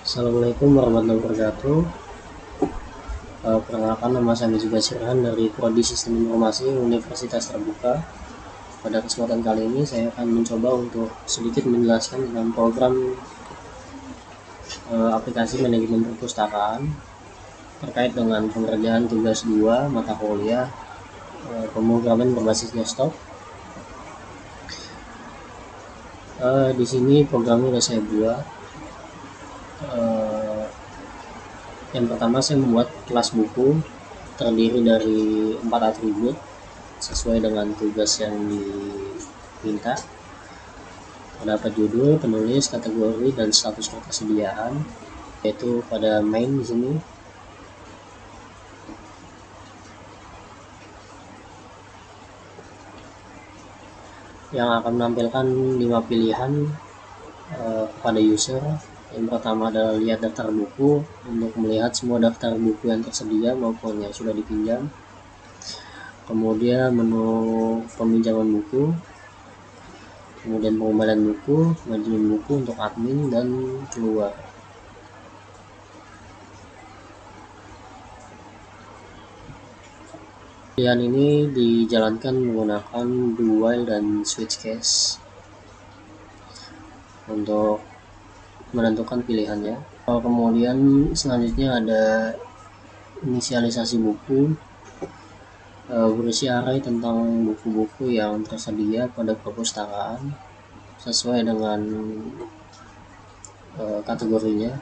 Assalamualaikum warahmatullahi wabarakatuh. Perkenalkan, nama saya juga Sirhan dari Prodi Sistem Informasi Universitas Terbuka. Pada kesempatan kali ini saya akan mencoba untuk sedikit menjelaskan tentang program aplikasi manajemen perpustakaan terkait dengan pengerjaan tugas 2 mata kuliah pemrograman berbasis desktop. Di sini programnya sudah saya buat. Yang pertama, saya membuat kelas buku terdiri dari 4 atribut sesuai dengan tugas yang diminta. Terdapat judul, penulis, kategori, dan status ketersediaan, yaitu pada main di sini. Yang akan menampilkan 5 pilihan kepada user. Yang pertama adalah lihat daftar buku untuk melihat semua daftar buku yang tersedia maupun yang sudah dipinjam. Kemudian menu peminjaman buku, kemudian pengembalian buku, manajemen buku untuk admin, dan keluar. Pilihan ini dijalankan menggunakan do while dan switch case untuk menentukan pilihannya. Kemudian selanjutnya ada inisialisasi buku, berisi array tentang buku-buku yang tersedia pada perpustakaan sesuai dengan kategorinya.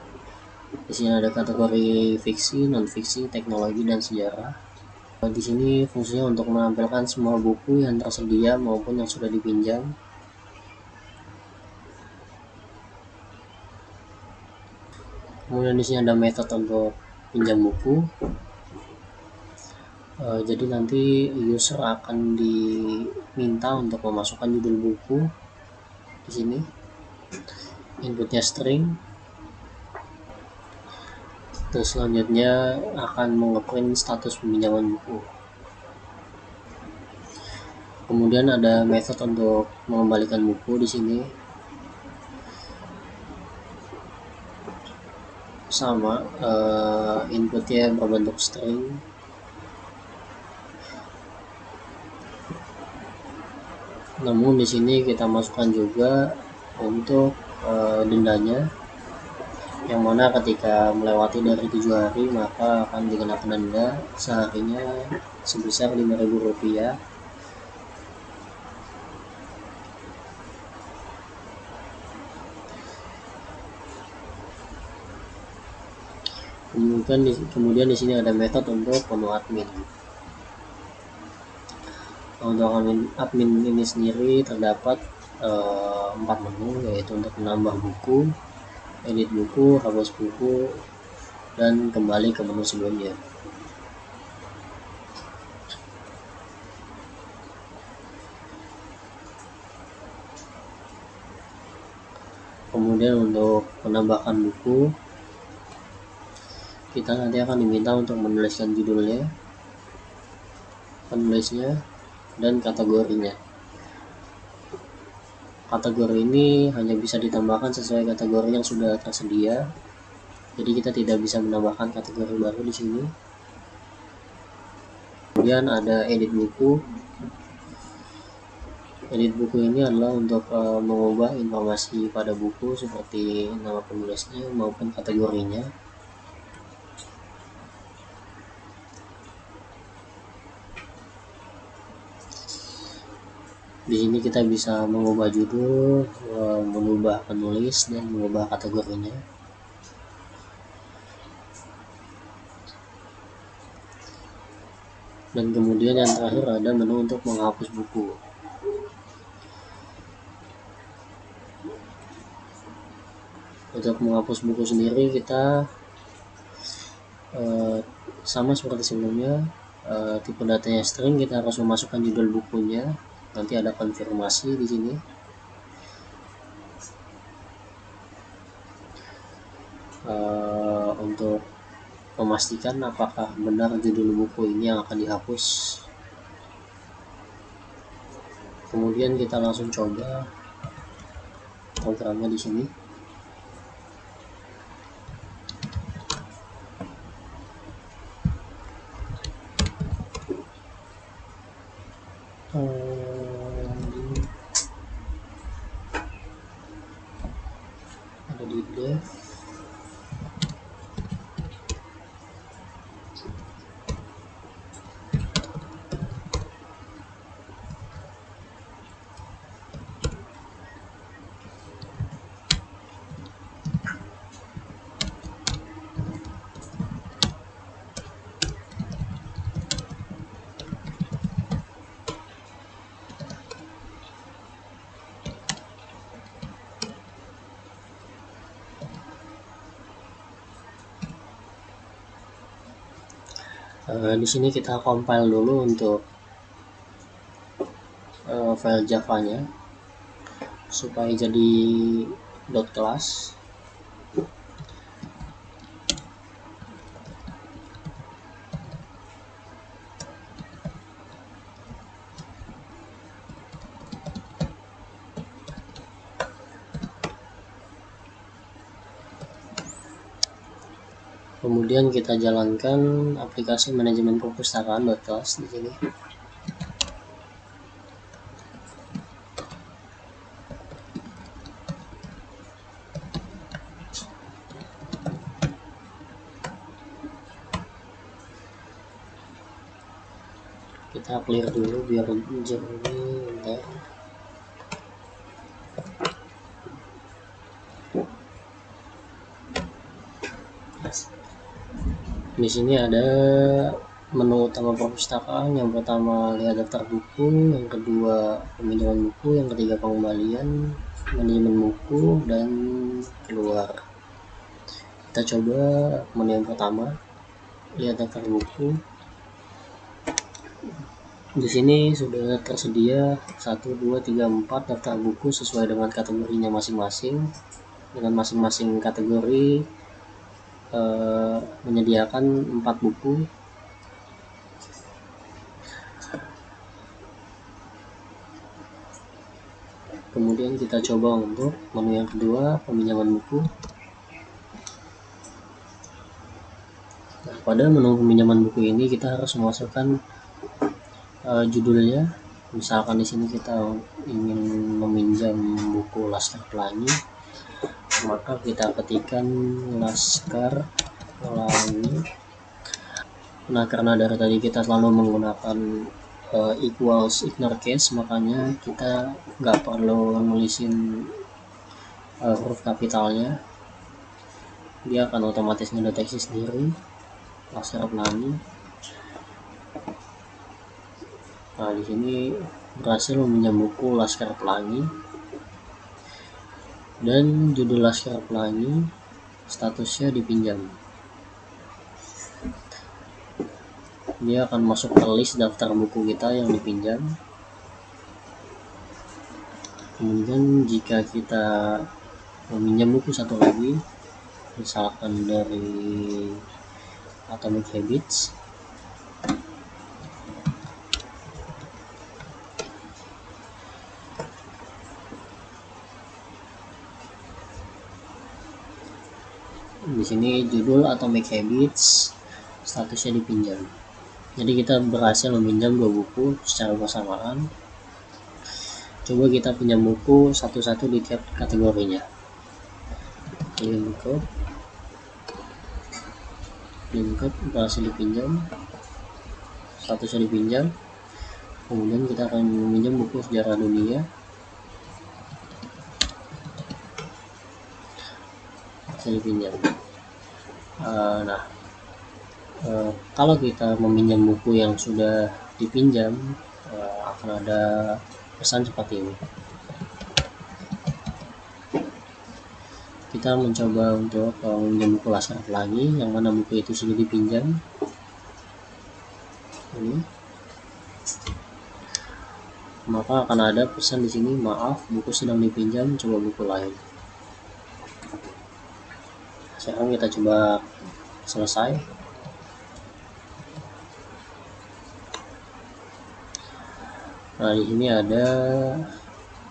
Di sini ada kategori fiksi, non-fiksi, teknologi, dan sejarah. Di sini fungsinya untuk menampilkan semua buku yang tersedia maupun yang sudah dipinjam. Kemudian di sini ada metode untuk pinjam buku. Jadi nanti user akan diminta untuk memasukkan judul buku di sini. Inputnya string. Terus selanjutnya akan mengeprint status peminjaman buku. Kemudian ada metode untuk mengembalikan buku di sini. Sama, inputnya berbentuk string. Namun di sini kita masukkan juga untuk dendanya, yang mana ketika melewati dari 7 hari maka akan dikenakan denda seharinya sebesar Rp5.000. Kemudian di sini ada metode untuk menu admin. Untuk admin ini sendiri terdapat 4 menu, yaitu untuk menambah buku, edit buku, hapus buku, dan kembali ke menu sebelumnya. Kemudian untuk menambahkan buku, kita nanti akan diminta untuk menuliskan judulnya, penulisnya, dan kategorinya. Kategori ini hanya bisa ditambahkan sesuai kategori yang sudah tersedia. Jadi kita tidak bisa menambahkan kategori baru di sini. Kemudian ada edit buku. Edit buku ini adalah untuk mengubah informasi pada buku seperti nama penulisnya maupun kategorinya. Di sini kita bisa mengubah judul, mengubah penulis, dan mengubah kategorinya. Dan kemudian yang terakhir ada menu untuk menghapus buku. Untuk menghapus buku sendiri kita sama seperti sebelumnya, tipe datanya string, kita harus memasukkan judul bukunya. Nanti ada konfirmasi di sini. Untuk memastikan apakah benar judul buku ini yang akan dihapus. Kemudian kita langsung coba programnya di sini. edit. Di sini kita compile dulu untuk file Java-nya supaya jadi .class. Kemudian kita jalankan aplikasi manajemen perpustakaan .class di sini. Kita clear dulu biar jernih. Bentar. Di sini ada menu utama perpustakaan. Yang pertama lihat daftar buku, yang kedua peminjaman buku, yang ketiga pengembalian, manajemen buku, dan keluar. Kita coba menu yang pertama, lihat daftar buku. Di sini sudah tersedia 1, 2, 3, 4 daftar buku sesuai dengan kategorinya masing-masing. Dengan masing-masing kategori menyediakan 4 buku. Kemudian kita coba untuk menu yang kedua, peminjaman buku. Nah, pada menu peminjaman buku ini kita harus memasukkan judulnya. Misalkan di sini kita ingin meminjam buku Laskar Pelangi, maka kita ketikkan Laskar Pelangi. Nah, karena dari tadi kita selalu menggunakan equals ignore case, makanya kita nggak perlu nulisin huruf kapitalnya, dia akan otomatis mendeteksi sendiri Laskar Pelangi. Nah, di sini berhasil meminjam buku Laskar Pelangi, dan judul Laskar Pelangi statusnya dipinjam. Dia akan masuk ke list daftar buku kita yang dipinjam. Kemudian jika kita meminjam buku satu lagi, misalkan dari Atomic Habits, di sini judul Atomic Habits, statusnya dipinjam. Jadi kita berhasil meminjam 2 buku secara bersamaan. Coba kita pinjam buku satu-satu di tiap kategorinya. Lingkup berhasil dipinjam, statusnya dipinjam. Kemudian kita akan meminjam buku sejarah dunia, bisa dipinjam. Kalau kita meminjam buku yang sudah dipinjam, akan ada pesan seperti ini. Kita mencoba untuk meminjam buku Laskar Pelangi, yang mana buku itu sudah dipinjam. Ini, maka akan ada pesan di sini, maaf, buku sedang dipinjam, coba buku lain. Sekarang kita coba selesai. Nah, di sini ada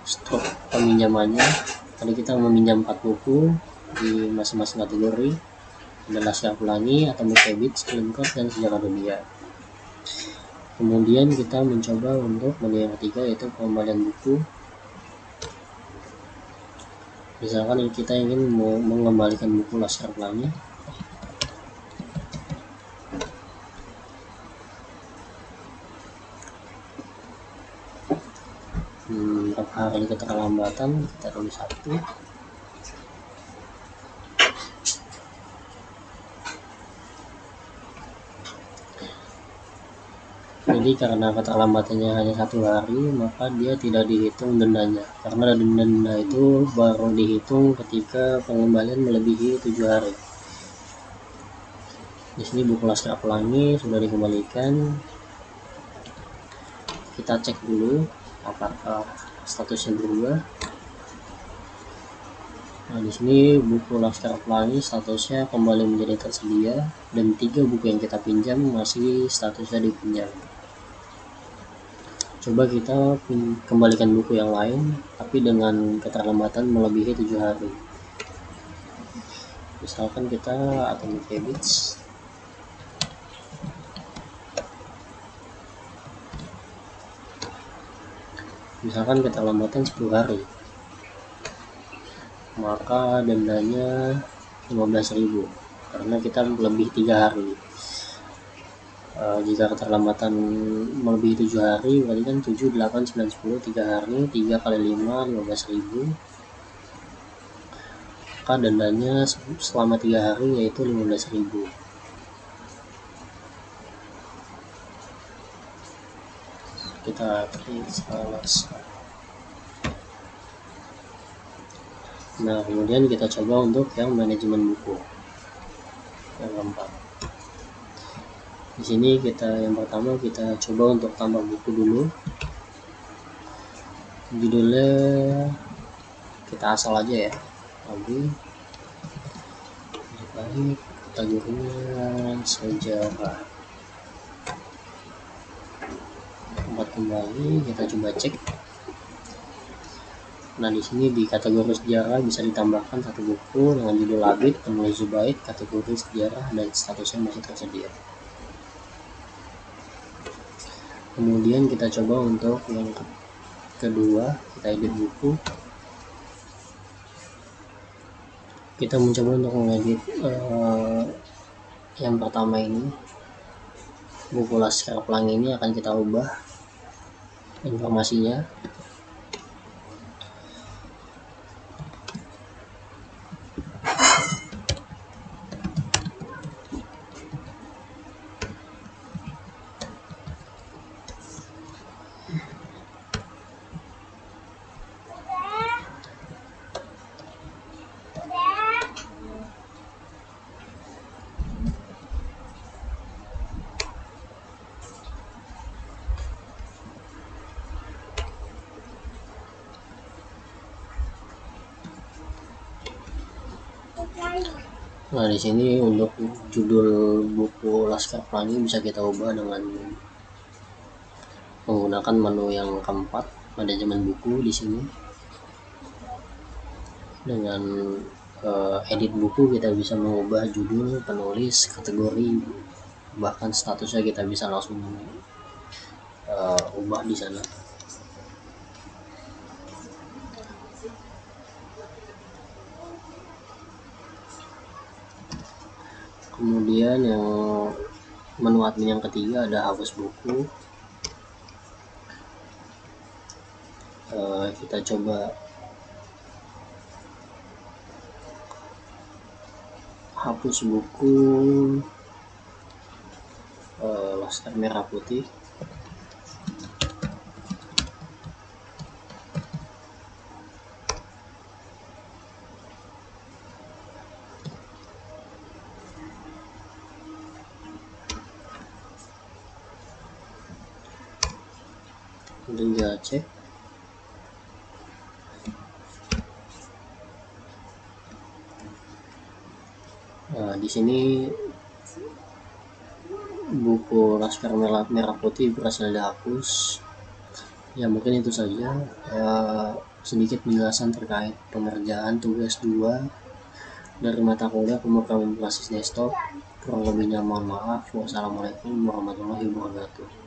stok peminjamannya. Tadi kita meminjam 4 buku di masing-masing kategori. Ada Laskar Pelangi, Atomic Habits, Lingkup, dan Sejarah Dunia. Kemudian kita mencoba untuk menu yang ketiga, yaitu pengembalian buku. Misalkan kita ingin mengembalikan buku Laskar Pelangi, berapa hari keterlambatan, kita tulis 1. Jadi karena keterlambatannya hanya 1 hari, maka dia tidak dihitung dendanya, karena denda itu baru dihitung ketika pengembalian melebihi 7 hari. Di sini buku Laskar Pelangi sudah dikembalikan. Kita cek dulu apakah statusnya berubah. Nah, di sini buku Laskar Pelangi statusnya kembali menjadi tersedia, dan 3 buku yang kita pinjam masih statusnya dipinjam. Coba kita kembalikan buku yang lain, tapi dengan keterlambatan melebihi 7 hari. Misalkan kita Atomic Habits. Misalkan keterlambatan 10 hari. Maka dendanya 15.000 karena kita lebih 3 hari. Jika keterlambatan melebihi 7 hari, berarti kan 7, 8, 9, 10, 3 hari, 3 kali 5, 15.000. Maka dendanya selama 3 hari yaitu 15.000. Kita klik selesai. Nah, kemudian kita coba untuk yang manajemen buku yang keempat. Di sini yang pertama kita coba untuk tambah buku dulu. Judulnya kita asal aja ya, baik, kategorinya sejarah. Tempat kembali kita coba cek. Nah, di sini di kategori sejarah bisa ditambahkan 1 buku dengan judul Abid, penulis Zubaid, kategori sejarah, dan statusnya masih tersedia. Kemudian kita coba untuk yang kedua, kita edit buku. Kita mencoba untuk mengedit yang pertama ini, buku Laskar Pelangi ini akan kita ubah informasinya. Nah, di sini untuk judul buku Laskar Pelangi bisa kita ubah dengan menggunakan menu yang keempat, manajemen buku. Di sini dengan edit buku kita bisa mengubah judul, penulis, kategori, bahkan statusnya kita bisa langsung ubah di sana. Kemudian yang menu admin yang ketiga ada hapus buku. Kita coba hapus buku Laskar Merah Putih. Kemudian kita cek. Nah, di sini buku Laskar Merah Putih berhasil dihapus. Ya, mungkin itu saja sedikit penjelasan terkait pengerjaan tugas 2 dari mata kuliah pemrograman berbasis desktop. Kurang lebihnya mohon maaf. Wassalamualaikum warahmatullahi wabarakatuh.